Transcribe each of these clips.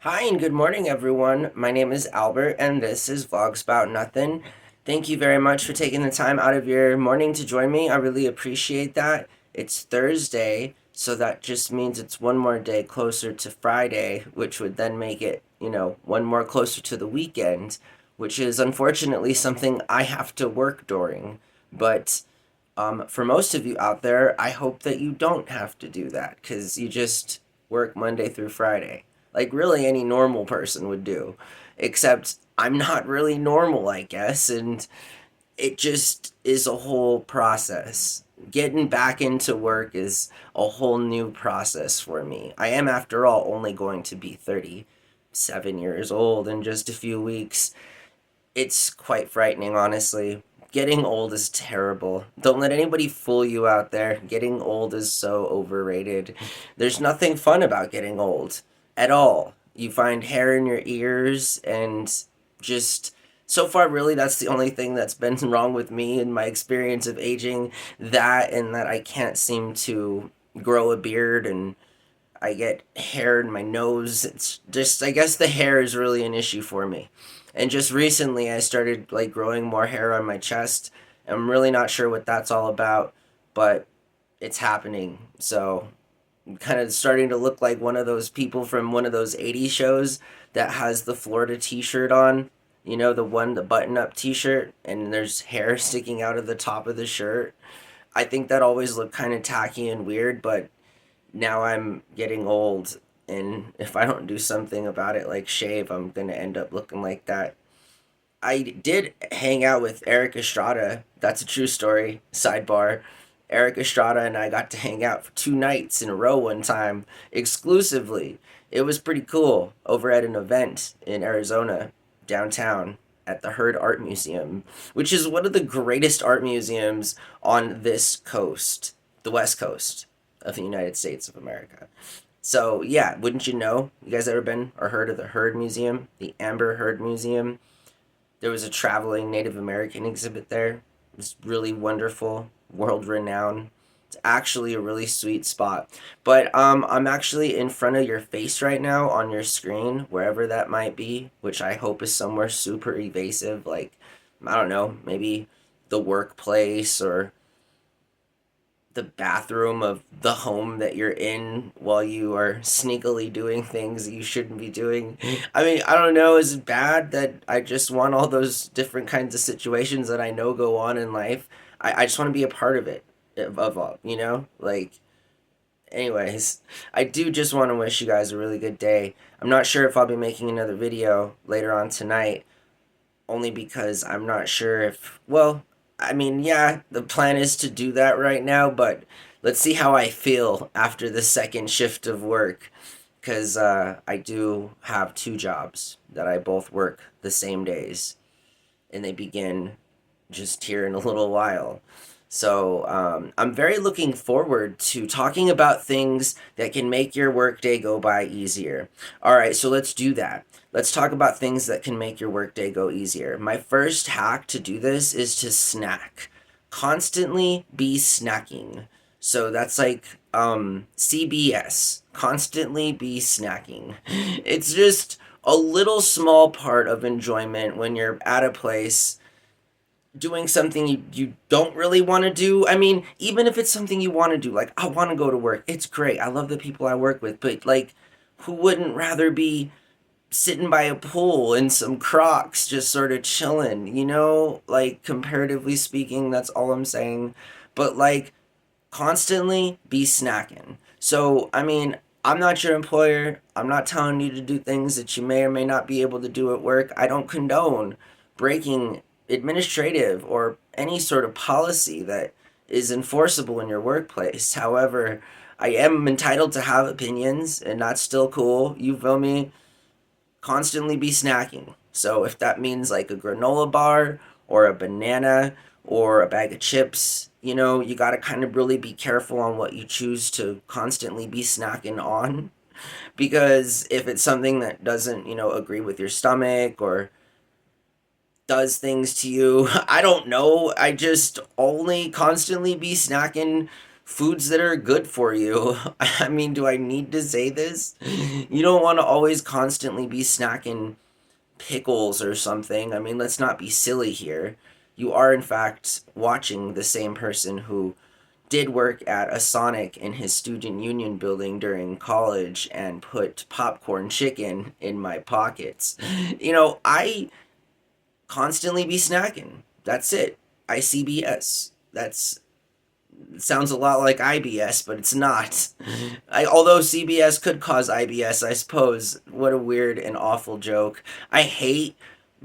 Hi and good morning, everyone. My name is Albert, and this is VlogsBoutNothin. Thank you very much for taking the time out of your morning to join me. I really appreciate that. It's Thursday, so that just means it's one more day closer to Friday, which would then make it, one more closer to the weekend, which is unfortunately something I have to work during. But for most of you out there, I hope that you don't have to do that because you just work Monday through Friday. Like, really, any normal person would do. Except I'm not really normal, I guess, and it just is a whole process. Getting back into work is a whole new process for me. I am, after all, only going to be 37 years old in just a few weeks. It's quite frightening, honestly. Getting old is terrible. Don't let anybody fool you out there. Getting old is so overrated. There's nothing fun about getting old at all. You find hair in your ears and just so far really that's the only thing that's been wrong with me in my experience of aging, that and that I can't seem to grow a beard and I get hair in my nose. It's just, I guess the hair is really an issue for me. And just recently, I started like growing more hair on my chest. I'm really not sure what that's all about, but it's happening. So I'm kind of starting to look like one of those people from one of those 80s shows that has the Florida t shirt on. You know, the button up t shirt, and there's hair sticking out of the top of the shirt. I think that always looked kind of tacky and weird, but now I'm getting old, and if I don't do something about it, like shave, I'm gonna end up looking like that. I did hang out with Eric Estrada. That's a true story. Sidebar. Eric Estrada and I got to hang out for 2 nights in a row one time, exclusively. It was pretty cool over at an event in Arizona, downtown, at the Heard Art Museum, which is one of the greatest art museums on this coast, the West Coast of the United States of America. So, yeah, wouldn't you know? You guys ever been or heard of the Heard Museum? The Amber Heard Museum? There was a traveling Native American exhibit there. It was really wonderful, world renowned. It's actually a really sweet spot. But I'm actually in front of your face right now on your screen, wherever that might be, which I hope is somewhere super evasive, like, I don't know, maybe the workplace or the bathroom of the home that you're in while you are sneakily doing things that you shouldn't be doing. I mean, I don't know, is it bad that I just want all those different kinds of situations that I know go on in life? I just want to be a part of it, of all, Like, anyways, I do just want to wish you guys a really good day. I'm not sure if I'll be making another video later on tonight, only because I'm not sure if, well, I mean, yeah, the plan is to do that right now, but let's see how I feel after the second shift of work. Because I do have 2 jobs that I both work the same days, and they begin just here in a little while. So I'm very looking forward to talking about things that can make your workday go by easier. All right, so let's do that. Let's talk about things that can make your workday go easier. My first hack to do this is to snack. Constantly be snacking. So that's like CBS. Constantly be snacking. It's just a little small part of enjoyment when you're at a place doing something you don't really want to do. I mean, even if it's something you want to do, like I want to go to work. It's great. I love the people I work with, but like who wouldn't rather be sitting by a pool in some Crocs just sort of chilling, Like comparatively speaking, that's all I'm saying. But like constantly be snacking. So, I mean, I'm not your employer. I'm not telling you to do things that you may or may not be able to do at work. I don't condone breaking administrative or any sort of policy that is enforceable in your workplace. However, I am entitled to have opinions, and that's still cool. You feel me? Constantly be snacking. So if that means like a granola bar or a banana or a bag of chips, you got to kind of really be careful on what you choose to constantly be snacking on. Because if it's something that doesn't, agree with your stomach or does things to you, I don't know. I just only constantly be snacking foods that are good for you. I mean, do I need to say this? You don't want to always constantly be snacking pickles or something. I mean, let's not be silly here. You are, in fact, watching the same person who did work at a Sonic in his student union building during college and put popcorn chicken in my pockets. I constantly be snacking. That's it. ICBS. That's sounds a lot like IBS, but it's not. Although CBS could cause IBS, I suppose. What a weird and awful joke. I hate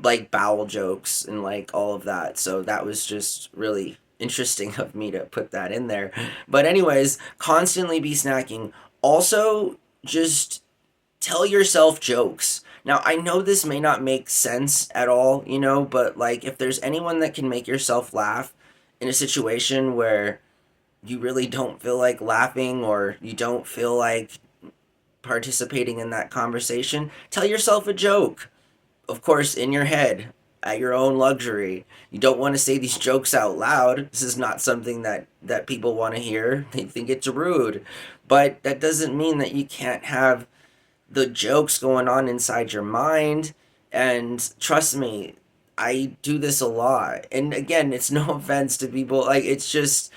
like bowel jokes and like all of that. So that was just really interesting of me to put that in there. But anyways, constantly be snacking. Also, just tell yourself jokes. Now, I know this may not make sense at all, but like if there's anyone that can make yourself laugh in a situation where you really don't feel like laughing or you don't feel like participating in that conversation, tell yourself a joke. Of course, in your head, at your own luxury. You don't want to say these jokes out loud. This is not something that people want to hear. They think it's rude. But that doesn't mean that you can't have the jokes going on inside your mind. And trust me, I do this a lot. And again, it's no offense to people. Like, it's just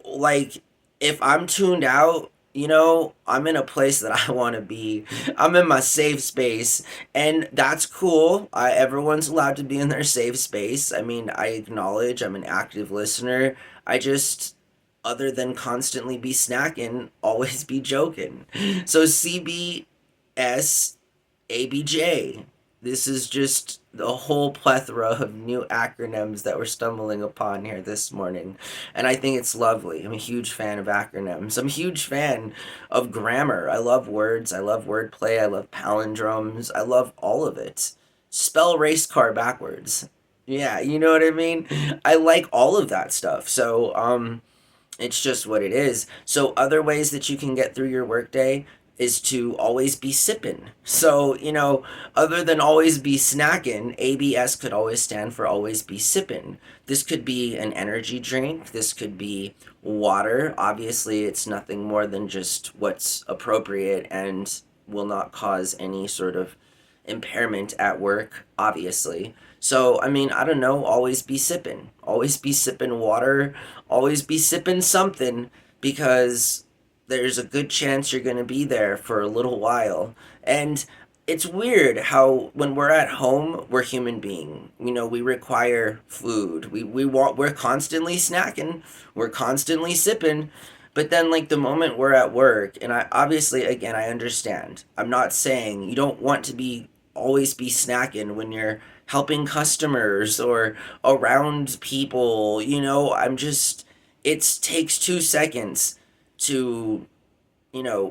like if I'm tuned out, I'm in a place that I want to be. I'm in my safe space, and that's cool. Everyone's allowed to be in their safe space. I mean, I acknowledge I'm an active listener. I just, other than constantly be snacking, always be joking. So CBS, ABJ. This is just the whole plethora of new acronyms that we're stumbling upon here this morning. And I think it's lovely. I'm a huge fan of acronyms. I'm a huge fan of grammar. I love words. I love wordplay. I love palindromes. I love all of it. Spell race car backwards. Yeah, you know what I mean? I like all of that stuff. So, it's just what it is. So, other ways that you can get through your workday is to always be sipping. So, other than always be snacking, ABS could always stand for always be sipping. This could be an energy drink. This could be water. Obviously, it's nothing more than just what's appropriate and will not cause any sort of impairment at work, obviously. So, I mean, I don't know, always be sipping. Always be sipping water. Always be sipping something because there's a good chance you're going to be there for a little while. And it's weird how when we're at home, we're human being. We require food. We're constantly snacking. We're constantly sipping. But then like the moment we're at work, and I obviously again I understand. I'm not saying you don't want to be always be snacking when you're helping customers or around people. I'm just it takes 2 seconds to,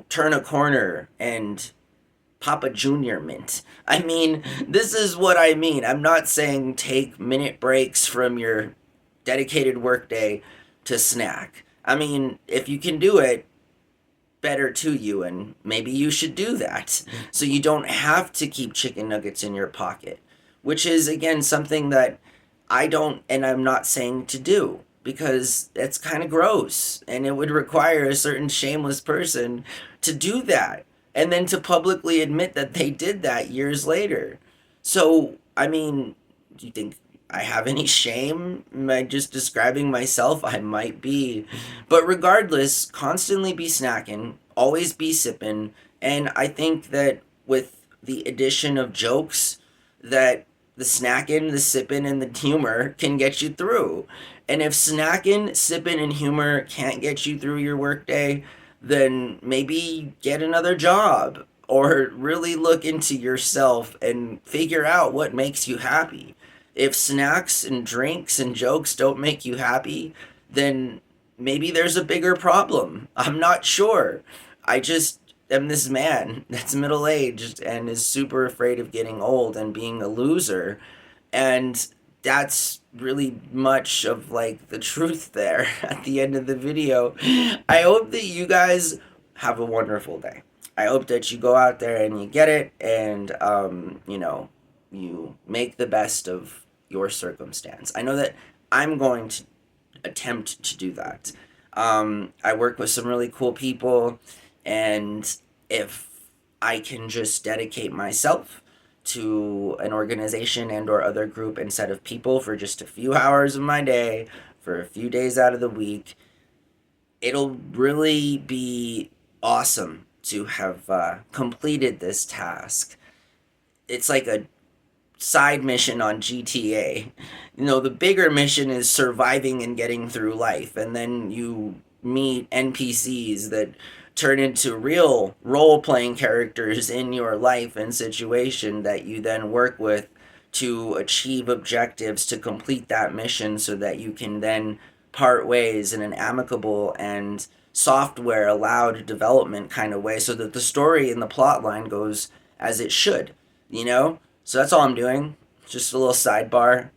turn a corner and pop a junior mint. I mean, this is what I mean. I'm not saying take minute breaks from your dedicated workday to snack. I mean, if you can do it, better to you, and maybe you should do that. So you don't have to keep chicken nuggets in your pocket, which is, again, something that I don't, and I'm not saying to do because it's kind of gross and it would require a certain shameless person to do that and then to publicly admit that they did that years later. So, I mean, do you think I have any shame? Am I just describing myself? I might be. But regardless, constantly be snacking, always be sipping, and I think that with the addition of jokes, that the snacking, the sipping, and the humor can get you through. And if snacking, sipping, and humor can't get you through your workday, then maybe get another job or really look into yourself and figure out what makes you happy. If snacks and drinks and jokes don't make you happy, then maybe there's a bigger problem. I'm not sure. I just am this man that's middle aged and is super afraid of getting old and being a loser. And that's really much of like the truth there at the end of the video. I hope that you guys have a wonderful day. I hope that you go out there and you get it and, you make the best of your circumstance. I know that I'm going to attempt to do that. I work with some really cool people, and if I can just dedicate myself to an organization and or other group and set of people for just a few hours of my day for a few days out of the week, it'll really be awesome to have completed this task. It's like a side mission on GTA. You know, the bigger mission is surviving and getting through life, and then you meet NPCs that turn into real role playing characters in your life and situation that you then work with to achieve objectives to complete that mission so that you can then part ways in an amicable and software allowed development kind of way so that the story and the plot line goes as it should, you know? So that's all I'm doing. Just a little sidebar.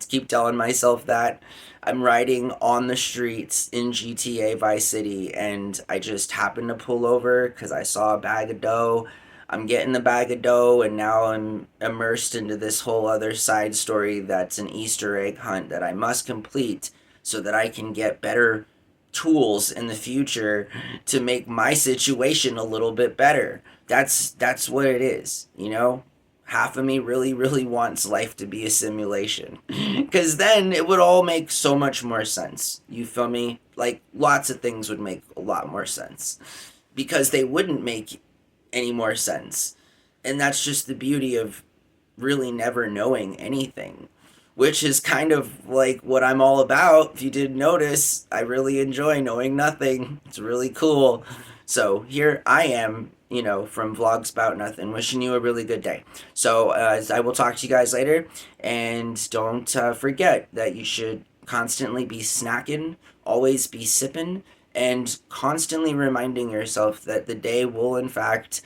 Keep telling myself that. I'm riding on the streets in GTA Vice City, and I just happened to pull over because I saw a bag of dough. I'm getting the bag of dough, and now I'm immersed into this whole other side story that's an Easter egg hunt that I must complete so that I can get better tools in the future to make my situation a little bit better. That's what it is, you know? Half of me really, really wants life to be a simulation. Because then it would all make so much more sense. You feel me? Like, lots of things would make a lot more sense. Because they wouldn't make any more sense. And that's just the beauty of really never knowing anything. Which is kind of like what I'm all about. If you didn't notice, I really enjoy knowing nothing. It's really cool. So here I am, you know, from Vlogs About Nothing, wishing you a really good day. So I will talk to you guys later, and don't forget that you should constantly be snacking, always be sipping, and constantly reminding yourself that the day will in fact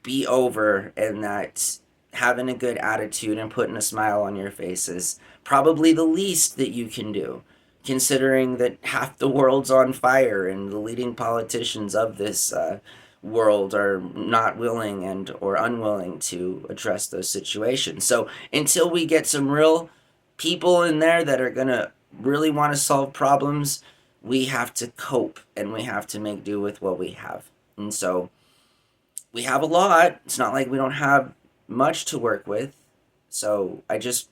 be over, and that having a good attitude and putting a smile on your face is probably the least that you can do, considering that half the world's on fire and the leading politicians of this world are not willing and or unwilling to address those situations. So until we get some real people in there that are going to really want to solve problems, we have to cope and we have to make do with what we have. And so we have a lot. It's not like we don't have much to work with. So I just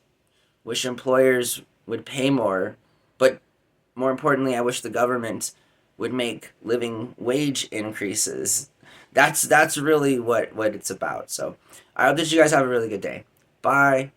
wish employers would pay more, but more importantly, I wish the government would make living wage increases. That's really what it's about. So I hope that you guys have a really good day. Bye.